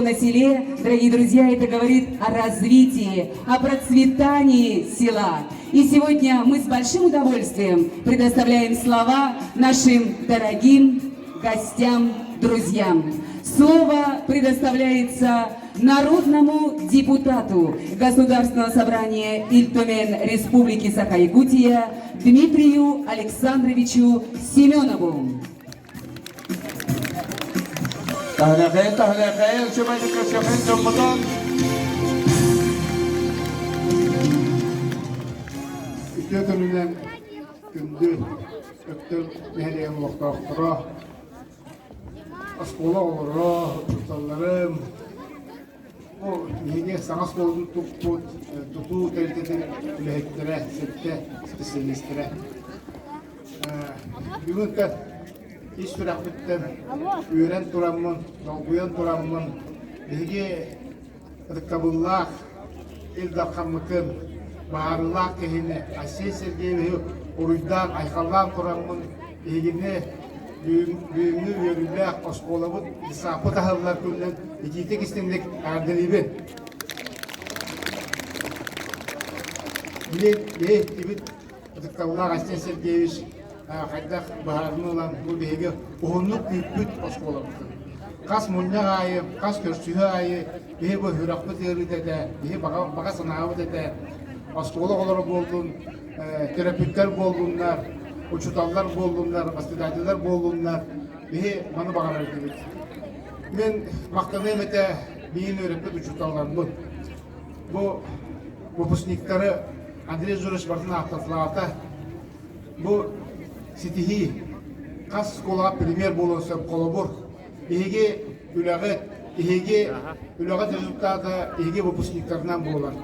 На селе, дорогие друзья, это говорит о развитии, о процветании села. И сегодня мы с большим удовольствием предоставляем слова нашим дорогим гостям, друзьям. Слово предоставляется народному депутату Государственного собрания Иль-Төмен Республики Саха-Якутия Дмитрию Александровичу Семенову. Tahliye, coba dikasihkan jemputan. İki gününden gündü öktüm nehriyen vaktaktara. Askola olurra, tutallarım. O nehriye sana skolun tutu teriteti ülehetlere, sette, spesialistlere. Bugün de iş bırakmıştım, öğren duramın, uyan duramın, bilgi kabullah, ilda kamıkın, bağırılak kehine, aşağı sergiyevi, oruçdan, aykallan duramın, bilgini, büyüğünü yörülük, oskolavut, isapı tahırlar küllen, ikitek istendik erdeliğin. Bile, tibit, kabullah, aşağı sergiyevi, Хайдах баарнуулан бу биге уунук бүт осколабыт. Кас мунья айы, кас көрсүһө айы, бие бу хүракпы теридеде, бие бага санаабыдеде, оскола олор болдун, терапевттер болдундар, учуталлар болдундар, воспитательдер болдундар, бие маны багалар дебит. Мен мактаным эте биин өрөппөт учуталлар бу. Бу выпускниктары Андрей Журыш бардын автославата. Бу Ситихи, кас скола пример болонса колобур, иһиги үләгәт результаты иһиги выпускниктарынан булалар.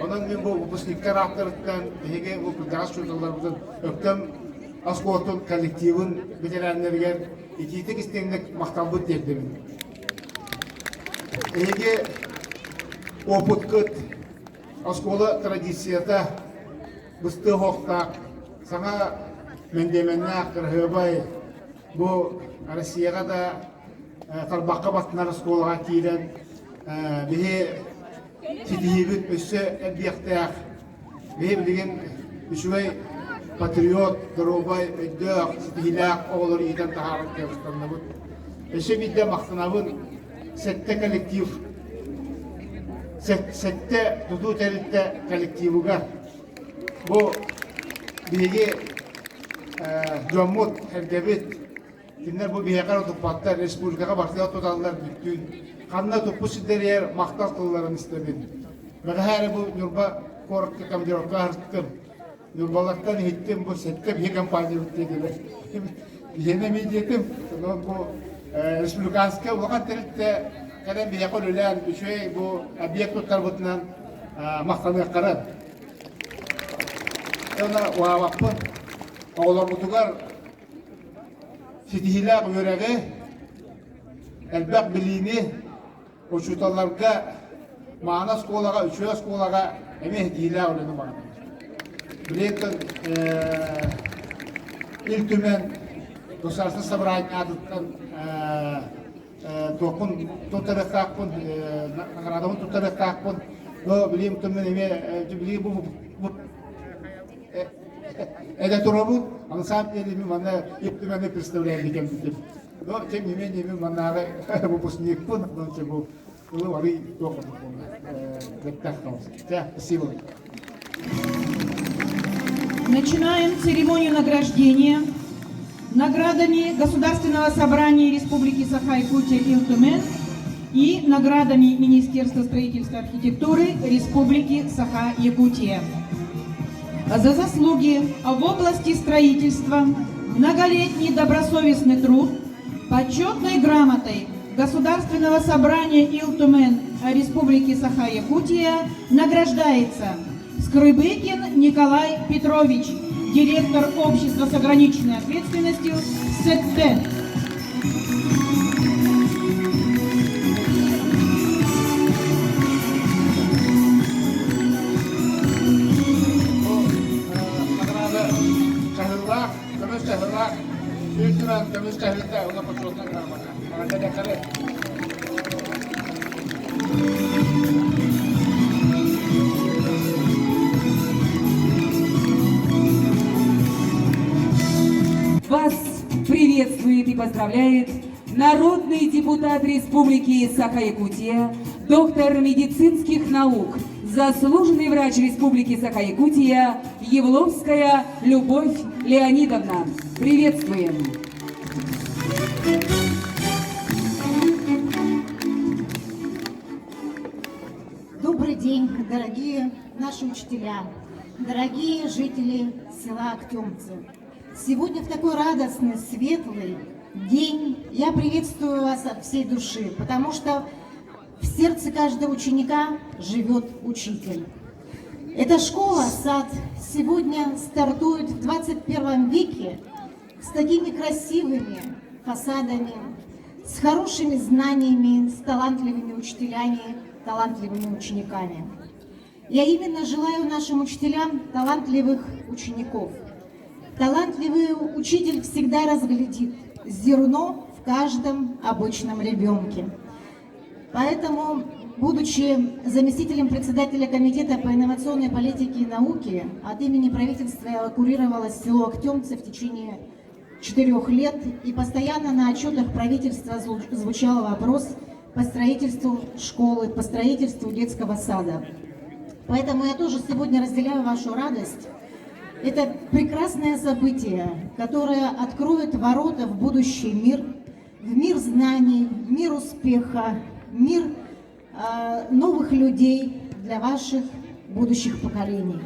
Онан мен бу выпускниктар авторыттан иһиги бу кырдагас чуталларыбызын өктөм асколотун коллективын ветераннерген икитек истеңдек макталбыт дебдим. Иһиги опыткыт аскола традицията бысты хохта саңа Мендеменнәк кырһыбай бу Россияга да тарбакка батнар сколга киирен бихи ситихибит өссө эбиектеак бихи билген үчүгай патриот дорубай өйдөк ситихилаак оголор иитен тахарык кебистаннабыт эше бидде мактанабын сетте коллектив сетте туду теритте коллективуга бу биги Жоммут, Хердебит, кинер бу биһекар туппаттар республикага бартыга тоталлар бүттүн. Канна туппу сидерер мактал кылларын истебин. Мегахары бу Нурба коркка командировка арттым. Нурбалактан хиттим бу сетте бие компания үттедилер. Йене медиетим, бу республиканская вакыт теритте кадам биһекар үлән үшөй бу объекттар бутунан макталга карап. Ona wawapun oğlar butugar sitihilak yörege elbak bilini o çutallarga mana skolaga, üçüye skolaga emeh dihila olenu bana. Biletin İl-Төмен Gosarsı Sabrayın adıttan tokun tutarık kakpun, nagaradamın tutarık kakpun bileyim Төмен bileyim bu это турабут, а на самом деле мы мана Иль-Төменне представляем декем. Но тем не менее мы манары выпускник пун, но чего было вари только спасибо. Начинаем церемонию награждения наградами Государственного собрания Республики Саха-Якутия Иль-Төмен и наградами Министерства строительства и архитектуры Республики Саха-Якутия. За заслуги в области строительства, многолетний добросовестный труд, почетной грамотой Государственного собрания Иль-Төмен Республики Саха-Якутия награждается Скрыбыкин Николай Петрович, директор общества с ограниченной ответственностью СЭТТ. Ilk-Төмен Kömüz Tehlik'te ona koşuldan kalmadan. Bana da kare. поздравляет народный депутат Республики Саха-Якутия, доктор медицинских наук, заслуженный врач Республики Саха-Якутия Евловская Любовь Леонидовна. Приветствуем! Добрый день, дорогие наши учителя, дорогие жители села Актемцы. Сегодня в такой радостный, светлый день я приветствую вас от всей души, потому что в сердце каждого ученика живет учитель. Эта школа, сад, сегодня стартует в 21 веке с такими красивыми фасадами, с хорошими знаниями, с талантливыми учителями, талантливыми учениками. Я именно желаю нашим учителям талантливых учеников. Талантливый учитель всегда разглядит зерно в каждом обычном ребенке. Поэтому, будучи заместителем председателя комитета по инновационной политике и науке, от имени правительства я курировала село Актемцы в течение 4 лет, и постоянно на отчетах правительства звучал вопрос по строительству школы, по строительству детского сада. Поэтому я тоже сегодня разделяю вашу радость. Это прекрасное событие, которое откроет ворота в будущий мир, в мир знаний, в мир успеха, в мир новых людей для ваших будущих поколений.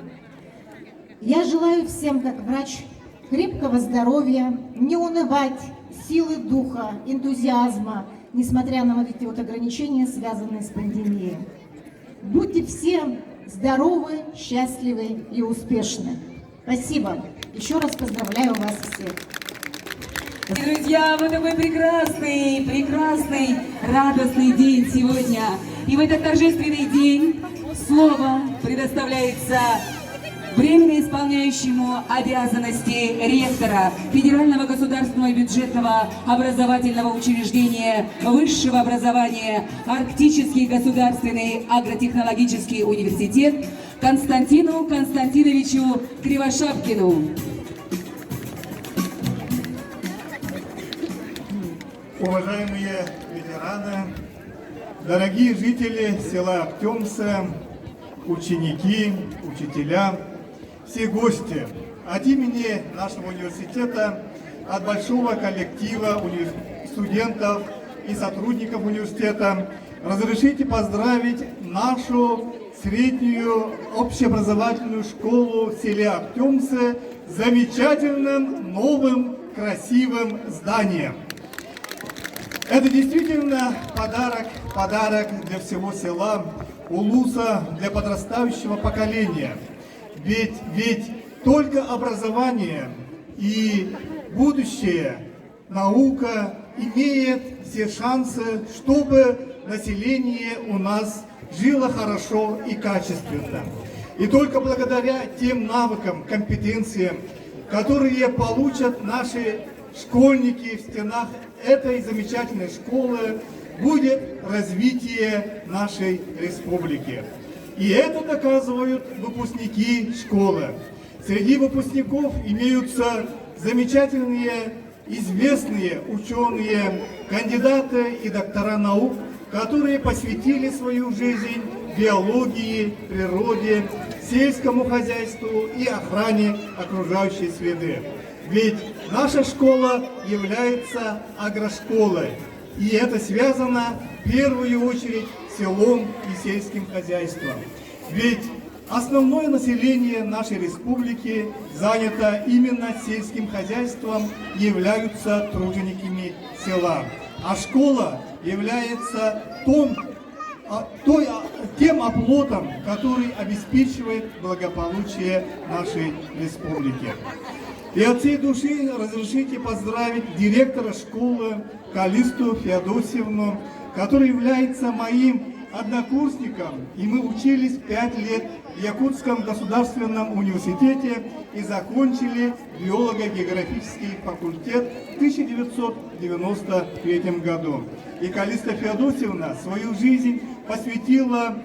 Я желаю всем, как врач, крепкого здоровья, не унывать, силы духа, энтузиазма, несмотря на вот эти вот ограничения, связанные с пандемией. Будьте все здоровы, счастливы и успешны. Спасибо. Еще раз поздравляю вас всех. Друзья, вот такой прекрасный, радостный день сегодня. И в этот торжественный день слово предоставляется временно исполняющему обязанности ректора Федерального государственного бюджетного образовательного учреждения высшего образования Арктический государственный агротехнологический университет Константину Константиновичу Кривошапкину. Уважаемые ветераны, дорогие жители села Актемцы, ученики, учителя, все гости, от имени нашего университета, от большого коллектива студентов и сотрудников университета, разрешите поздравить нашу среднюю общеобразовательную школу в селе Актемцы с замечательным новым красивым зданием. Это действительно подарок для всего села, улуса, для подрастающего поколения. Ведь только образование и будущее, наука имеет все шансы, чтобы население у нас жило хорошо и качественно. И только благодаря тем навыкам, компетенциям, которые получат наши школьники в стенах этой замечательной школы, будет развитие нашей республики. И это доказывают выпускники школы. Среди выпускников имеются замечательные, известные ученые, кандидаты и доктора наук, которые посвятили свою жизнь биологии, природе, сельскому хозяйству и охране окружающей среды. Ведь наша школа является агрошколой, и это связано в первую очередь с селом и сельским хозяйством. Ведь основное население нашей республики занято именно сельским хозяйством, являются тружениками села. А школа является тем оплотом, который обеспечивает благополучие нашей республики. И от всей души разрешите поздравить директора школы Калисту Феодосьевну, который является моим однокурсником, и мы учились 5 лет в Якутском государственном университете и закончили биолого-географический факультет в 1993 году. И Калиста Феодосьевна свою жизнь посвятила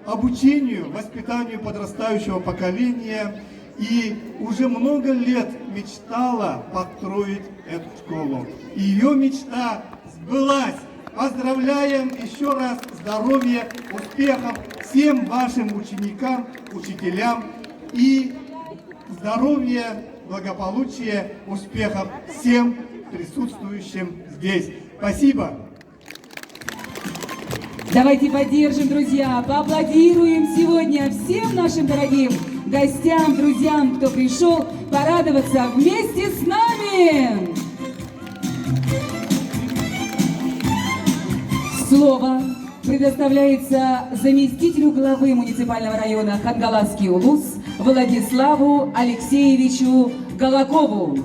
обучению, воспитанию подрастающего поколения, и уже много лет мечтала построить эту школу. Ее мечта сбылась. Поздравляем еще раз, здоровья, успехов всем вашим ученикам, учителям и здоровья, благополучия, успехов всем присутствующим здесь. Спасибо. Давайте поддержим, друзья, поаплодируем сегодня всем нашим дорогим гостям, друзьям, кто пришел порадоваться вместе с нами. Слово предоставляется заместителю главы муниципального района Хангаласский Улус Владиславу Алексеевичу Голокову.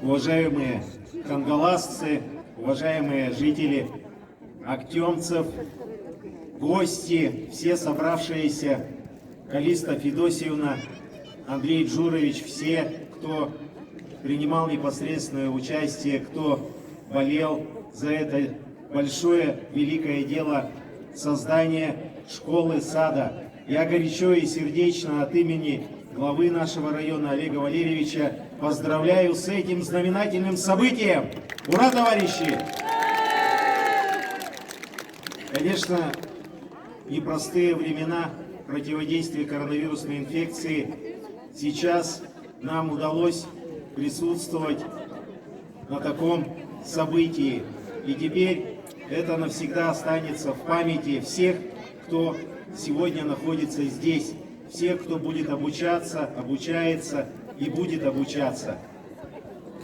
Уважаемые хангаласцы, уважаемые жители Актемцев, гости, все собравшиеся, Калиста Федосиевна, Андрей Джурович, все, кто принимал непосредственное участие, кто болел за это большое, великое дело создания школы-сада. Я горячо и сердечно от имени главы нашего района Олега Валерьевича поздравляю с этим знаменательным событием. Ура, товарищи! Конечно, непростые времена противодействия коронавирусной инфекции. Сейчас нам удалось присутствовать на таком событии. И теперь это навсегда останется в памяти всех, кто сегодня находится здесь, всех, кто будет обучаться, обучается и будет обучаться.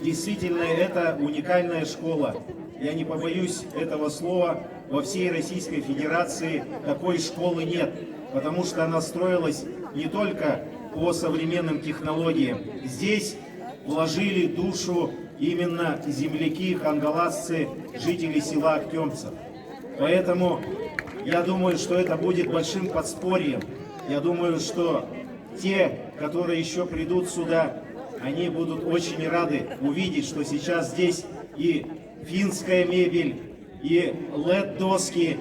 Действительно, это уникальная школа. Я не побоюсь этого слова. Во всей Российской Федерации такой школы нет, потому что она строилась не только по современным технологиям. Здесь вложили душу именно земляки, хангаласцы, жители села Актемцев. Поэтому я думаю, что это будет большим подспорьем. Я думаю, что те, которые еще придут сюда, они будут очень рады увидеть, что сейчас здесь и финская мебель, и LED-доски,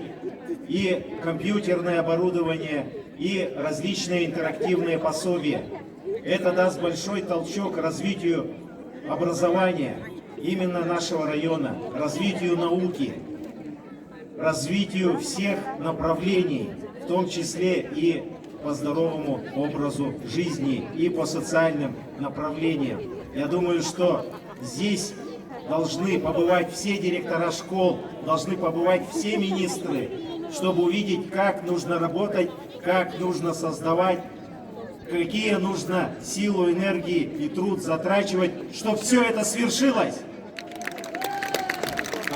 и компьютерное оборудование, и различные интерактивные пособия. Это даст большой толчок развитию образования именно нашего района, развитию науки, развитию всех направлений, в том числе и по здоровому образу жизни и по социальным направлениям. Я думаю, что здесь должны побывать все директора школ, должны побывать все министры, чтобы увидеть, как нужно работать, как нужно создавать, какие нужно силу, энергии и труд затрачивать, чтобы все это свершилось.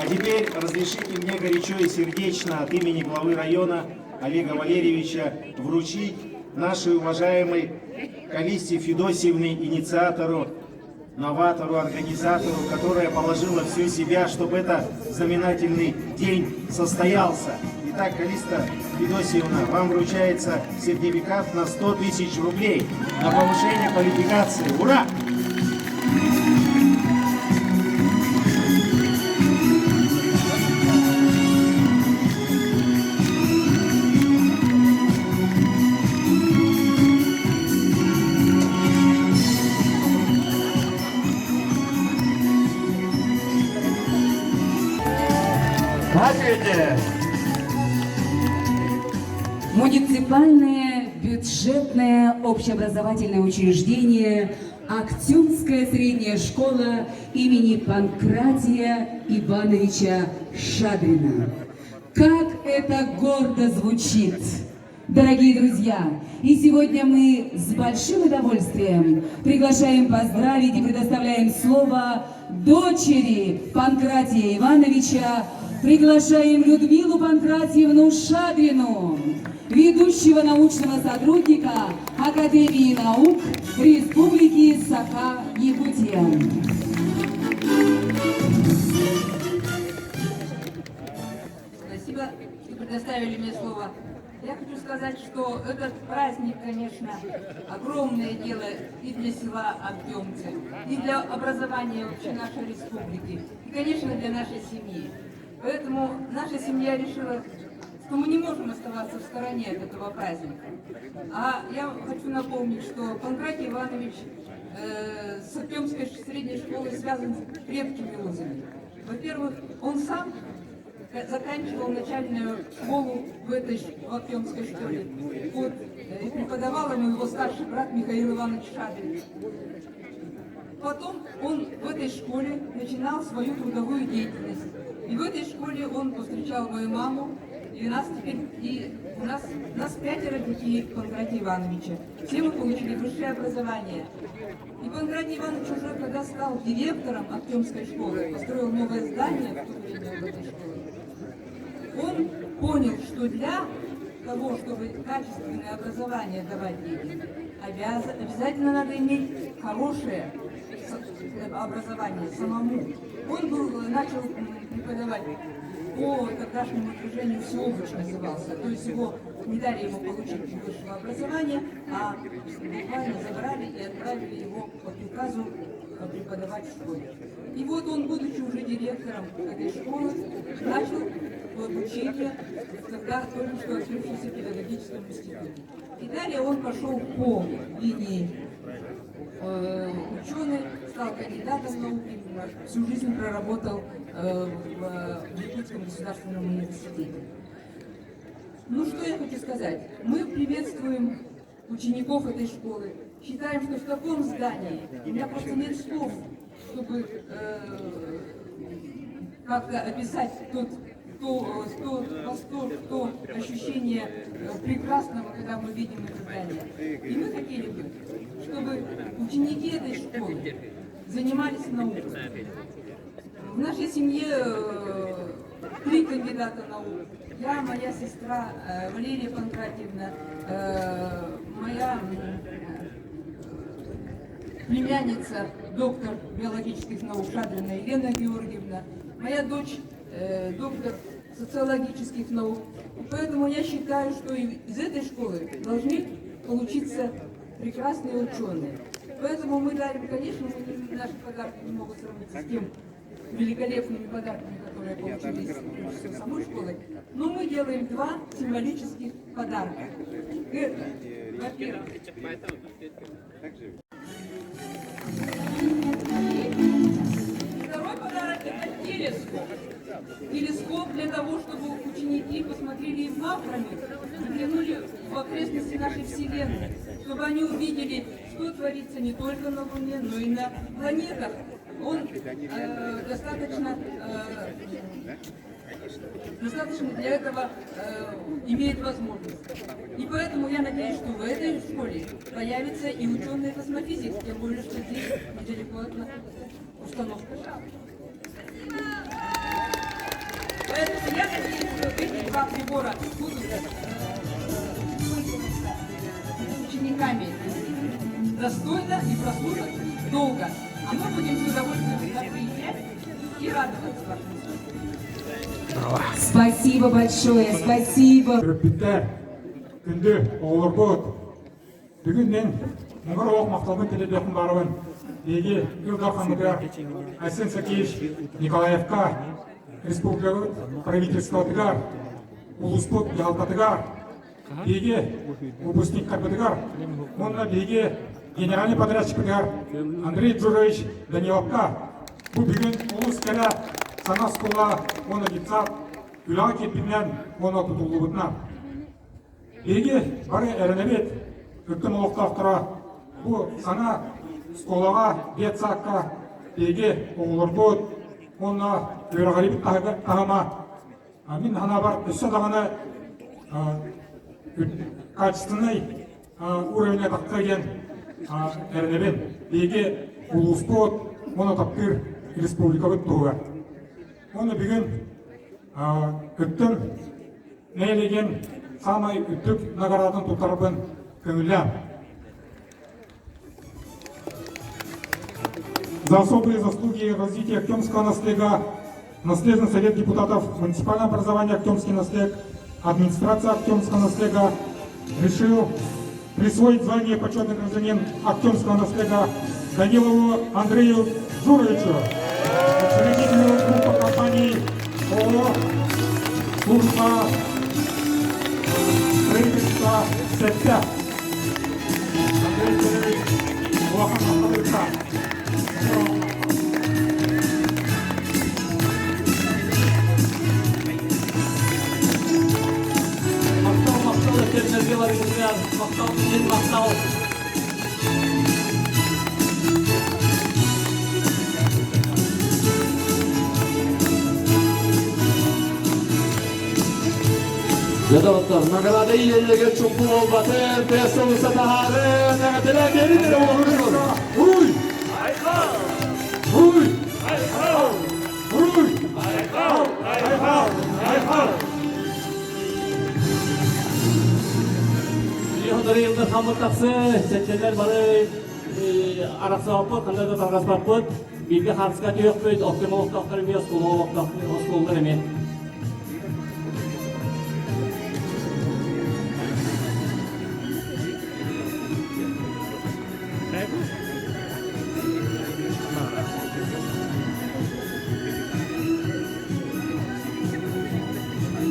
А теперь разрешите мне горячо и сердечно от имени главы района Олега Валерьевича вручить нашей уважаемой Калисте Федосиевне, инициатору, новатору, организатору, которая положила всю себя, чтобы этот знаменательный день состоялся. Итак, Калиста Федосиевна, вам вручается сертификат на 100 тысяч рублей на повышение квалификации. Ура! Муниципальное бюджетное общеобразовательное учреждение Актемская средняя школа имени Панкратия Ивановича Шадрина. Как это гордо звучит, дорогие друзья! И сегодня мы с большим удовольствием приглашаем поздравить и предоставляем слово дочери Панкратия Ивановича. Приглашаем Людмилу Панкратьевну Шадрину, ведущего научного сотрудника Академии наук Республики Саха-Якутия. Спасибо, что предоставили мне слово. Я хочу сказать, что этот праздник, конечно, огромное дело и для села Актемцы, и для образования вообще нашей республики, и, конечно, для нашей семьи. Поэтому наша семья решила, что мы не можем оставаться в стороне от этого праздника. А я хочу напомнить, что Панкратий Иванович с Актемской средней школой связан крепкими узами. Во-первых, он сам заканчивал начальную школу в этой Актемской школе. Вот, и преподавал ему его старший брат Михаил Иванович Шадрин. Потом он в этой школе начинал свою трудовую деятельность. И в этой школе он повстречал мою маму, и у нас 5 детей Панкратия Ивановича. Все мы получили высшее образование. И Панкратий Иванович уже когда стал директором Актемской школы, построил новое здание в то время в этой школе, он понял, что для того, чтобы качественное образование давать детям, обязательно надо иметь хорошее образование самому. Он начал преподавать по тогдашнему движению «Всеобуч» назывался, то есть его не дали ему получить высшего образования, а буквально забрали и отправили его по приказу преподавать в школе. И вот он, будучи уже директором этой школы, начал обучение тогда только что открывшемся педагогическом институте. И далее он пошел по линии ученый, стал кандидатом наук, всю жизнь проработал в Якутском государственном университете. Ну что я хочу сказать? Мы приветствуем учеников этой школы. Считаем, что в таком здании, у меня просто нет слов, чтобы как-то описать тот восторг, то ощущение прекрасного, когда мы видим это здание. И мы хотели бы, чтобы ученики этой школы занимались наукой. В нашей семье 3 кандидата наук. Я, моя сестра Валерия Панкратьевна, моя племянница, доктор биологических наук Шадрина Елена Георгиевна, моя дочь, доктор социологических наук. И поэтому я считаю, что из этой школы должны получиться прекрасные ученые. Поэтому мы дарим, конечно, наши подарки не могут сравниться с тем великолепными подарками, которые получили из самой школы, но мы делаем 2 символических подарка. Это, во-первых, второй подарок – это телескоп. Телескоп для того, чтобы ученики посмотрели в макромир, взглянули в окрестности нашей Вселенной, чтобы они увидели, что творится не только на Луне, но и на планетах. Он достаточно для этого имеет возможность. И поэтому я надеюсь, что в этой школе появится и ученые-космофизики, тем более, что здесь недалеко от установки. Поэтому я надеюсь, что эти 2 прибора будут учениками достойно и прослужат долго. А мы будем с удовольствием сюда приезжать и радоваться вашим. Спасибо большое, спасибо. Күнді олар бұд. Бүгіннен мұғыр оқ мақталдың теледеқін баруын. Еге Илдар Хамыдыр, Айсен Сакеевич Николаевка, республика правительствотыгар, Улуспут Ялтатыгар, Еге выпускник Карбатыгар, онна Еге генеральный подрядчикыгар Андрей Джурович Даниловка. Бұл бүгін ұлыс кәрі сана скола оны детсап, үлаға кетпінен оны тұтылы бұдына. Еге бары әрінемет, үктім ұлықтақтыра, бұл сана сколаға, детсаққа, еге оғылыр бұд, оны өріғарибіт тағама. Мен ғана бар үсі дағаны качественный уровень таққыген әрінемет. Еге ұлыс бұд, оны тапқыр республика бұд тұғы. Оны бүгін үттім нәйлеген самай үттік наградын тұтарбын көңілем. За особые заслуги развития Актемского наследия, наследный совет депутатов, муниципальное образование Актемский наслед, администрация Актемского наследия решил присвоить звание почетный гражданин Актемского наследия Данилову Андрею Джуровичу, учредителю группы компаний ООО «Служба строительства С5». Андрей Джурович, Лохана Халыца. Мақтау өттеріңізге барыңыздар, мақтау мен мақтау. Jadavatlar, nagada iyilega çupu olbatın, peso sataharın, nagadela gelin olursun. Uy! Ayhav! Uy! Ayhav! Uy! Ayhav! Ayhav! Ayhav! Yıldır yıldır hamur taksı, seçenler barı, arası apıt, kanada targaz apıt, bilgi harskatı yok buydu, okuma oktakları bir oskolu emin.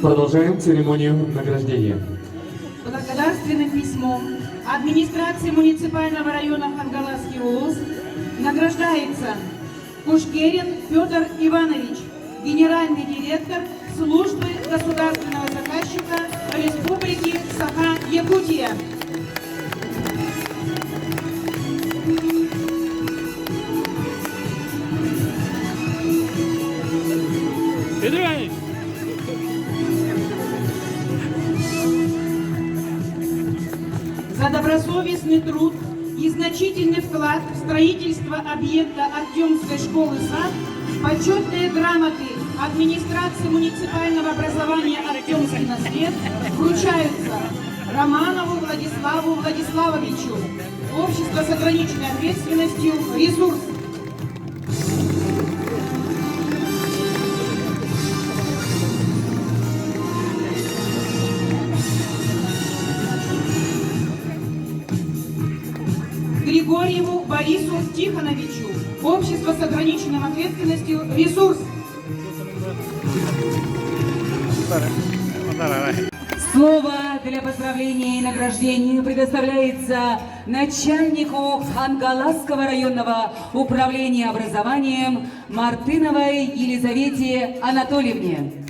Продолжаем церемонию награждения. Благодарственным письмом администрации муниципального района Хангаласский улус награждается Кушкерин Петр Иванович, генеральный директор службы государственного заказчика Республики Саха-Якутия. За добросовестный труд и значительный вклад в строительство объекта Актемской школы-сад почетные грамоты администрации муниципального образования Актемский наслед вручаются Романову Владиславу Владиславовичу, общество с ограниченной ответственностью «Ресурс». Григорьеву Борису Тихоновичу, общество с ограниченной ответственностью «Ресурс». Слово для поздравления и награждения предоставляется начальнику Хангаласского районного управления образованием Мартыновой Елизавете Анатольевне.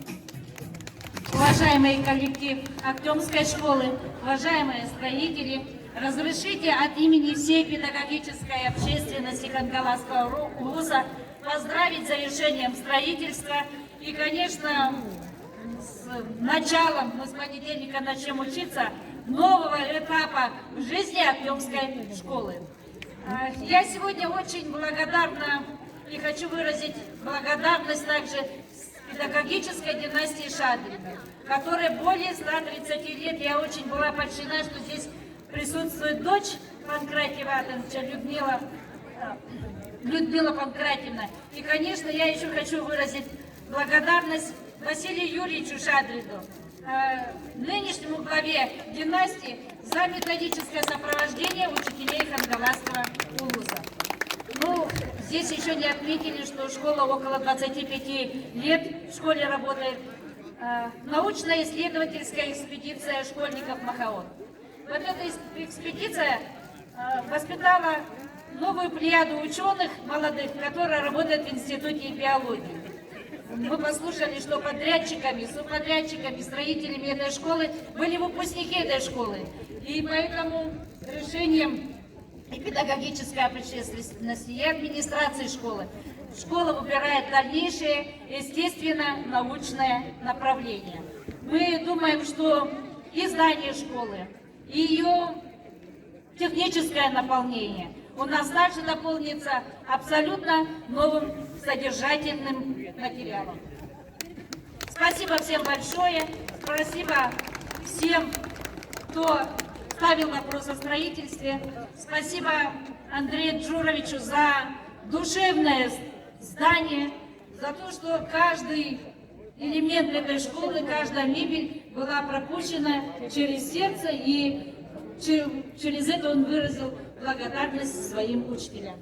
Уважаемый коллектив Актемской школы, уважаемые строители, разрешите от имени всей педагогической общественности Хангаласского улуса поздравить с завершением строительства и, конечно, с началом, мы с понедельника начнем учиться, нового этапа в жизни Актемской школы. Я сегодня очень благодарна и хочу выразить благодарность также педагогической династии Шадриных, которой более 130 лет. Я очень была польщена, что здесь присутствует дочь Панкратия Ивановича, Людмила Панкратьевна. И, конечно, я еще хочу выразить благодарность Василию Юрьевичу Шадрину, нынешнему главе династии, за методическое сопровождение учителей Хангаласского улуса. Ну, здесь еще не отметили, что школа около 25 лет в школе работает. Научно-исследовательская экспедиция школьников Махаон. Вот эта экспедиция воспитала новую плеяду ученых молодых, которые работают в Институте биологии. Мы послушали, что подрядчиками, субподрядчиками, строителями этой школы были выпускники этой школы. И поэтому решением и педагогической общественности, и администрации школы школа выбирает дальнейшее, естественно, научное направление. Мы думаем, что и здание школы, и ее техническое наполнение у нас также наполнится абсолютно новым содержательным материалом. Спасибо всем большое, спасибо всем, кто ставил вопрос о строительстве. Спасибо Андрею Джуровичу за душевное здание, за то, что каждый элемент этой школы, каждая мебель была пропущена через сердце, и через это он выразил благодарность своим учителям.